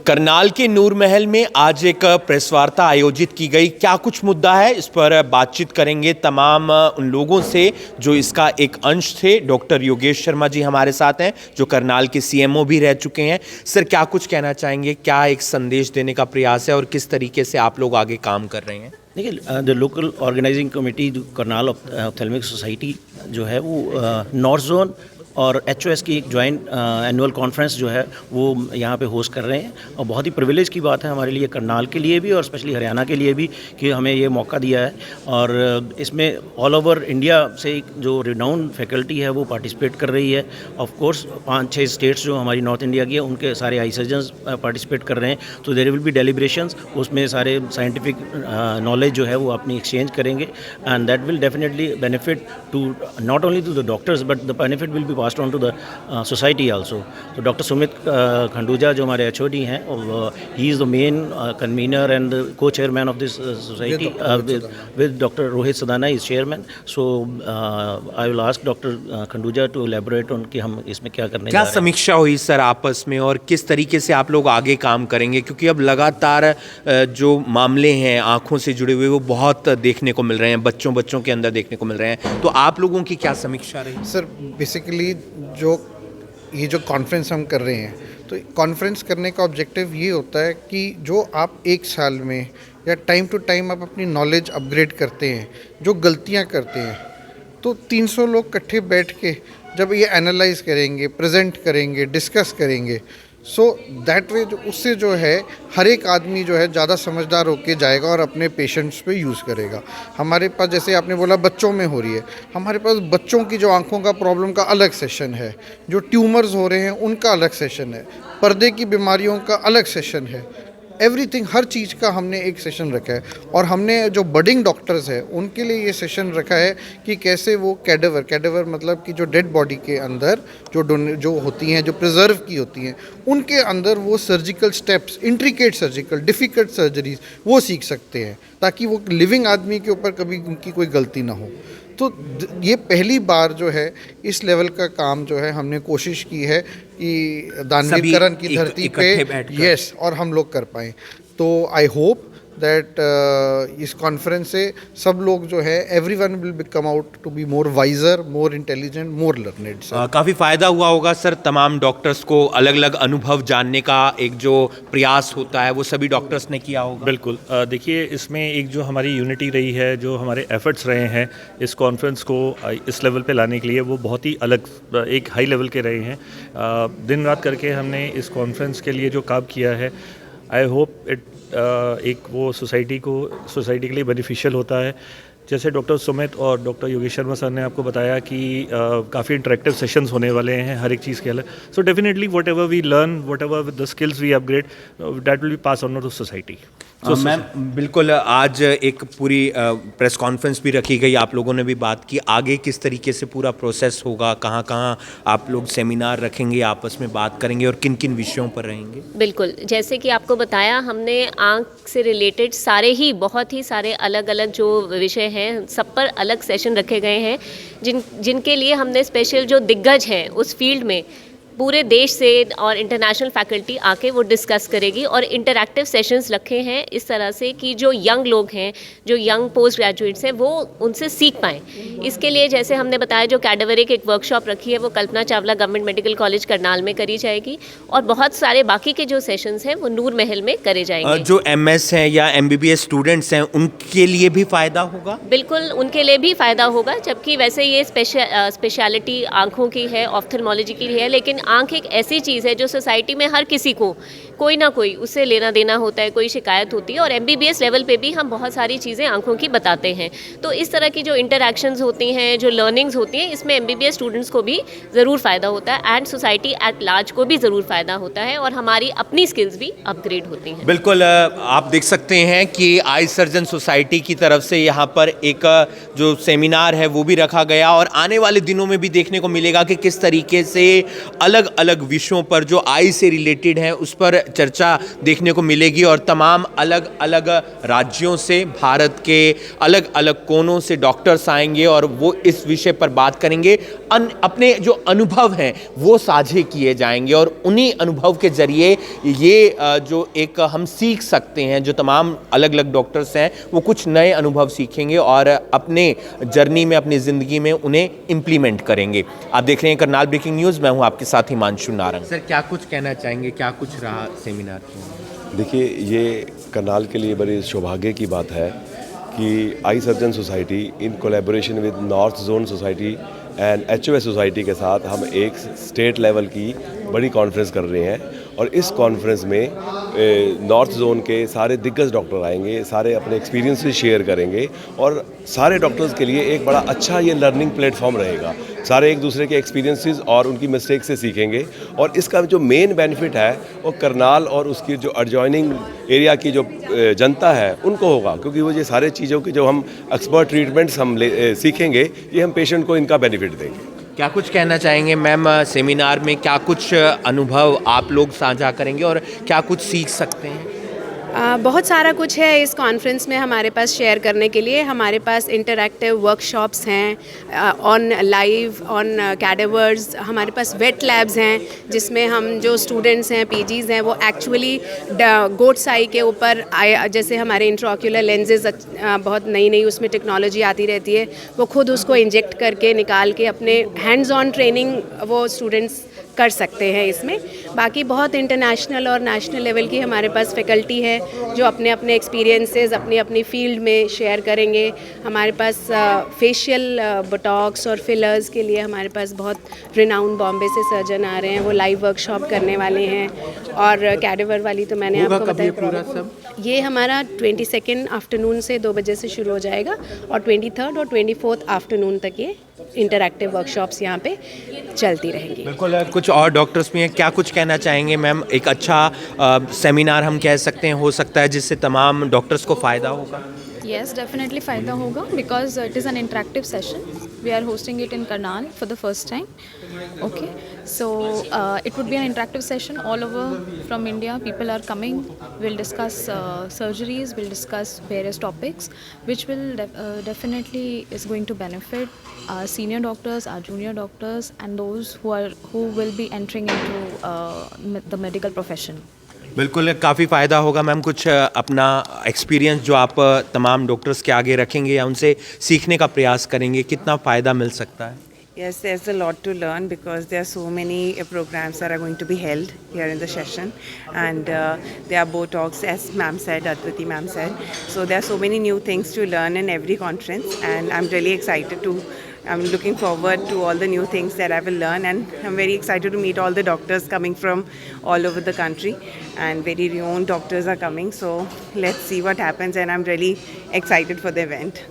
करनाल के नूर महल में आज एक प्रेस वार्ता आयोजित की गई। क्या कुछ मुद्दा है, इस पर बातचीत करेंगे तमाम उन लोगों से जो इसका एक अंश थे। डॉक्टर योगेश शर्मा जी हमारे साथ हैं जो करनाल के सीएमओ भी रह चुके हैं। सर, क्या कुछ कहना चाहेंगे, क्या एक संदेश देने का प्रयास है और किस तरीके से आप लोग आगे काम कर रहे हैं? देखिए, the local organising committee Karnal ophthalmic society जो है वो नॉर्थ जोन और एचओएस की एक जॉइंट एनुअल कॉन्फ्रेंस जो है वो यहाँ पे होस्ट कर रहे हैं। और बहुत ही प्रिविलेज की बात है हमारे लिए, करनाल के लिए भी और स्पेशली हरियाणा के लिए भी, कि हमें ये मौका दिया है। और इसमें ऑल ओवर इंडिया से जो रिनाउंड फैकल्टी है वो पार्टिसिपेट कर रही है। ऑफ कोर्स 5-6 स्टेट्स जो हमारी नॉर्थ इंडिया की है उनके सारे आई सर्जन्स पार्टिसिपेट कर रहे हैं। तो देयर विल बी डेलिब्रेशंस, उसमें सारे साइंटिफिक नॉलेज जो है वो अपनी एक्सचेंज करेंगे and that will definitely benefit to not only to the doctors but the benefit will be passed on to the society also. So Dr. Sumit Khanduja जो हमारे HOD हैं, he is the main convener and the co-chairman of this society with Dr. Rohit Sadana is chairman. So I will ask Dr. Khanduja to elaborate on कि हम इसमें क्या करने जा रहे हैं। क्या समीक्षा हुई सर आपस में और किस तरीके से आप लोग आगे काम करेंगे, क्योंकि अब लगातार जो मामले हैं आँखों से जुड़े हुए वो बहुत देखने को मिल रहे हैं, बच्चों के अंदर देखने को मिल रहे हैं। तो आप लोगों की क्या समीक्षा रही? सर, बेसिकली ये जो कॉन्फ्रेंस हम कर रहे हैं, तो कॉन्फ्रेंस करने का ऑब्जेक्टिव ये होता है कि जो आप एक साल में या टाइम टू टाइम आप अपनी नॉलेज अपग्रेड करते हैं, जो गलतियां करते हैं, तो 300 लोग इकट्ठे बैठ के जब ये एनालाइज करेंगे, प्रेजेंट करेंगे, डिस्कस करेंगे, सो दैट वे उससे जो है हर एक आदमी जो है ज़्यादा समझदार होके जाएगा और अपने पेशेंट्स पे यूज़ करेगा। हमारे पास, जैसे आपने बोला बच्चों में हो रही है, हमारे पास बच्चों की जो आंखों का प्रॉब्लम का अलग सेशन है, जो ट्यूमर्स हो रहे हैं उनका अलग सेशन है, पर्दे की बीमारियों का अलग सेशन है, एवरीथिंग, हर चीज़ का हमने एक सेशन रखा है। और हमने जो बडिंग डॉक्टर्स हैं उनके लिए ये सेशन रखा है कि कैसे वो कैडेवर मतलब कि जो डेड बॉडी के अंदर जो होती हैं, जो प्रिजर्व की होती हैं, उनके अंदर वो surgical steps, intricate surgical difficult surgeries वो सीख सकते हैं, ताकि वो लिविंग आदमी के ऊपर कभी उनकी कोई गलती ना हो। तो ये पहली बार जो है इस लेवल का काम जो है हमने कोशिश की है कि दानवीकरण की धरती पे यस और हम लोग कर पाएँ। तो आई होप दैट इस कॉन्फ्रेंस से सब लोग जो है everyone will become out to be more wiser, more intelligent, more learned. काफ़ी फ़ायदा हुआ होगा सर, तमाम डॉक्टर्स को अलग अलग अनुभव जानने का एक जो प्रयास होता है वो सभी डॉक्टर्स ने किया होगा। बिल्कुल। देखिए, इसमें एक जो हमारी यूनिटी रही है, जो हमारे एफर्ट्स रहे हैं इस कॉन्फ्रेंस को इस लेवल पे लाने के लिए, वो बहुत ही अलग एक हाई लेवल के रहे हैं। दिन रात करके हमने इस कॉन्फ्रेंस के लिए जो काम किया है, आई होप इट एक वो सोसाइटी के लिए बेनिफिशियल होता है। जैसे डॉक्टर सुमित और डॉक्टर योगेश शर्मा सर ने आपको बताया कि काफ़ी इंटरेक्टिव सेशंस होने वाले हैं हर एक चीज़ के अलग। So definitely whatever we learn, whatever the skills we upgrade, that will be pass on to society. Ma'am, बिल्कुल, आज एक पूरी प्रेस कॉन्फ्रेंस भी रखी गई, आप लोगों ने भी बात की, आगे किस तरीके से पूरा प्रोसेस होगा, कहाँ कहाँ आप लोग सेमिनार रखेंगे, आपस में बात करेंगे और किन किन विषयों पर रहेंगे? बिल्कुल, जैसे कि आपको बताया, हमने आँख से रिलेटेड बहुत ही सारे अलग अलग जो विषय हैं सब पर अलग सेशन रखे गए हैं, जिनके लिए हमने स्पेशल जो दिग्गज हैं उस फील्ड में पूरे देश से और इंटरनेशनल फैकल्टी आके वो डिस्कस करेगी और इंटरैक्टिव सेशंस रखे हैं इस तरह से कि जो यंग लोग हैं, जो यंग पोस्ट ग्रेजुएट्स हैं, वो उनसे सीख पाएँ। इसके लिए जैसे हमने बताया, जो कैडेवरिक एक वर्कशॉप रखी है वो Kalpana Chawla government medical college Karnal में करी जाएगी और बहुत सारे बाकी के जो सेशंस हैं वो नूर महल में करे जाएंगे। जो MS हैं या MBBS स्टूडेंट्स हैं उनके लिए भी फ़ायदा होगा? बिल्कुल, उनके लिए भी फ़ायदा होगा, जबकि वैसे ये स्पेशलिटी आँखों की है, ऑप्थेल्मोलॉजी की है, लेकिन आँख एक ऐसी चीज़ है जो सोसाइटी में हर किसी को कोई ना कोई उससे लेना देना होता है, कोई शिकायत होती है। और MBBS लेवल पे भी हम बहुत सारी चीज़ें आँखों की बताते हैं। तो इस तरह की जो इंटरैक्शंस होती हैं, जो लर्निंग्स होती हैं, इसमें MBBS स्टूडेंट्स को भी ज़रूर फ़ायदा होता है एंड सोसाइटी एट लार्ज को भी ज़रूर फ़ायदा होता है और हमारी अपनी स्किल्स भी अपग्रेड होती हैं। बिल्कुल, आप देख सकते हैं कि आई सर्जन सोसाइटी की तरफ से यहाँ पर एक जो सेमिनार है वो भी रखा गया और आने वाले दिनों में भी देखने को मिलेगा कि किस तरीके से अलग अलग अलग विषयों पर जो आई से रिलेटेड है उस पर चर्चा देखने को मिलेगी और तमाम अलग अलग राज्यों से, भारत के अलग अलग कोनों से डॉक्टर्स आएंगे और वो इस विषय पर बात करेंगे। अपने जो अनुभव हैं वो साझे किए जाएंगे और उन्हीं अनुभव के जरिए ये जो एक हम सीख सकते हैं, जो तमाम अलग अलग डॉक्टर्स हैं वो कुछ नए अनुभव सीखेंगे और अपने जर्नी में, अपनी ज़िंदगी में उन्हें इम्प्लीमेंट करेंगे। आप देख रहे हैं करनाल ब्रेकिंग न्यूज़, मैं हूं आपके साथ हिमांशु नारंग। सर, क्या कुछ कहना चाहेंगे, क्या कुछ रहा सेमिनार? देखिए, ये करनाल के लिए बड़ी सौभाग्य की बात है कि eye surgeon society in collaboration with north zone society and HOS society के साथ हम एक स्टेट लेवल की बड़ी कॉन्फ्रेंस कर रहे हैं और इस कॉन्फ्रेंस में नॉर्थ जोन के सारे दिग्गज डॉक्टर आएंगे, सारे अपने एक्सपीरियंसेस शेयर करेंगे और सारे डॉक्टर्स के लिए एक बड़ा अच्छा ये लर्निंग प्लेटफॉर्म रहेगा। सारे एक दूसरे के एक्सपीरियंसेस और उनकी मिस्टेक से सीखेंगे और इसका जो मेन बेनिफिट है वो करनाल और उसकी जो एडजॉइनिंग एरिया की जो जनता है उनको होगा, क्योंकि वो ये सारे चीज़ों की जो हम एक्सपर्ट ट्रीटमेंट्स हम सीखेंगे ये हम पेशेंट को इनका बेनिफिट देंगे। क्या कुछ कहना चाहेंगे मैम, सेमिनार में क्या कुछ अनुभव आप लोग साझा करेंगे और क्या कुछ सीख सकते हैं? बहुत सारा कुछ है इस कॉन्फ्रेंस में हमारे पास शेयर करने के लिए। हमारे पास इंटरैक्टिव वर्कशॉप्स हैं ऑन लाइव, ऑन कैडेवर्स। हमारे पास वेट लैब्स हैं जिसमें हम जो स्टूडेंट्स हैं, पीजीज़ हैं, वो एक्चुअली गोट साई के ऊपर जैसे हमारे इंट्राओक्यूलर लेंसेज बहुत नई नई उसमें टेक्नोलॉजी आती रहती है, वो खुद उसको इंजेक्ट करके निकाल के अपने हैंड्स ऑन ट्रेनिंग वो स्टूडेंट्स कर सकते हैं इसमें। बाकी बहुत इंटरनेशनल और नेशनल लेवल की हमारे पास फैकल्टी है जो अपने अपने एक्सपीरियंसेस अपनी अपनी फील्ड में शेयर करेंगे। हमारे पास फेशियल बोटॉक्स और फिलर्स के लिए हमारे पास बहुत रिनाउंड बॉम्बे से सर्जन आ रहे हैं, वो लाइव वर्कशॉप करने वाले हैं। और कैडेवर वाली तो मैंने आपको बताया पूरा सब। ये हमारा 22 आफ्टरनून से 2 बजे से शुरू हो जाएगा और 23 और 24 आफ्टरनून तक ये इंटरैक्टिव वर्कशॉप्स यहाँ पे चलती रहेंगी। बिल्कुल, कुछ और डॉक्टर्स भी हैं, क्या कुछ कहना चाहेंगे मैम? एक अच्छा सेमिनार हम कह सकते हैं हो सकता है जिससे तमाम डॉक्टर्स को फ़ायदा होगा। Yes, definitely फ़ायदा होगा because it is an interactive session. We are hosting it in Karnal for the first time. Okay, so it would be an interactive session all over from India. People are coming. We'll discuss surgeries. We'll discuss various topics, which will definitely is going to benefit our senior doctors, our junior doctors, and those who will be entering into the medical profession. बिल्कुल, काफ़ी फ़ायदा होगा ma'am. कुछ अपना experience जो आप तमाम doctors के आगे रखेंगे या उनसे सीखने का प्रयास करेंगे, कितना फ़ायदा मिल सकता है? Yes, there's a lot to learn because there are so many programs that are going to be held here in the session, and there are Botox, as ma'am said, Advati ma'am said. So there are so many new things to learn in every conference, and I'm looking forward to all the new things that I will learn, and I'm very excited to meet all the doctors coming from all over the country, and very renowned doctors are coming. So let's see what happens, and I'm really excited for the event.